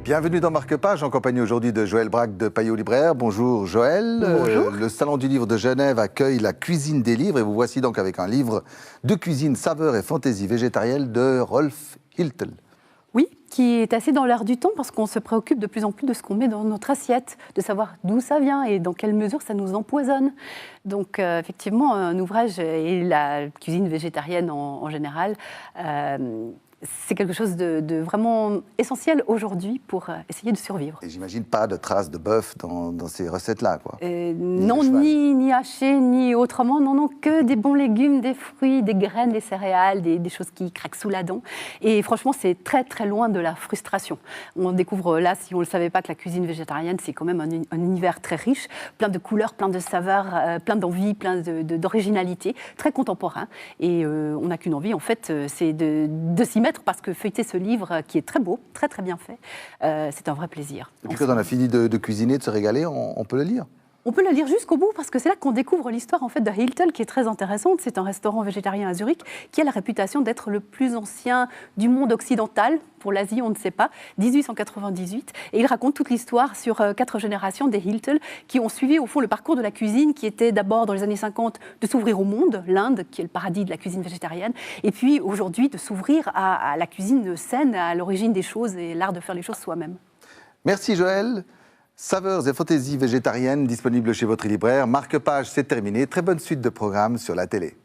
Bienvenue dans Marque-Page, en compagnie aujourd'hui de Joël Braque de Payot Libraire. Bonjour Joël. Bonjour. Le Salon du Livre de Genève accueille la cuisine des livres et vous voici donc avec un livre de cuisine, saveurs et fantaisie végétarienne de Rolf Hiltel. Oui, qui est assez dans l'air du temps parce qu'on se préoccupe de plus en plus de ce qu'on met dans notre assiette, de savoir d'où ça vient et dans quelle mesure ça nous empoisonne. Donc effectivement, un ouvrage et la cuisine végétarienne en général, c'est quelque chose de vraiment essentiel aujourd'hui pour essayer de survivre. Et j'imagine pas de traces de bœuf dans ces recettes-là, quoi. Non, ni haché, ni autrement, non, que des bons légumes, des fruits, des graines, des céréales, des choses qui craquent sous la dent. Et franchement, c'est très très loin de la frustration. On découvre là, si on ne le savait pas, que la cuisine végétarienne, c'est quand même un univers très riche, plein de couleurs, plein de saveurs, plein d'envie, plein d'originalité, très contemporain. Et on n'a qu'une envie, en fait, c'est de s'y mettre parce que feuilleter ce livre, qui est très beau, très très bien fait, c'est un vrai plaisir. Et puis quand on a fini de cuisiner, de se régaler, on peut le lire. On peut le lire jusqu'au bout parce que c'est là qu'on découvre l'histoire en fait de Hiltel qui est très intéressante. C'est un restaurant végétarien à Zurich qui a la réputation d'être le plus ancien du monde occidental. Pour l'Asie, on ne sait pas, 1898. Et il raconte toute l'histoire sur 4 générations des Hiltel qui ont suivi au fond le parcours de la cuisine qui était d'abord dans les années 50 de s'ouvrir au monde, l'Inde qui est le paradis de la cuisine végétarienne, et puis aujourd'hui de s'ouvrir à la cuisine saine, à l'origine des choses et l'art de faire les choses soi-même. Merci Joël. Saveurs et fantaisies végétariennes disponibles chez votre libraire. Marque-Page, c'est terminé. Très bonne suite de programmes sur la télé.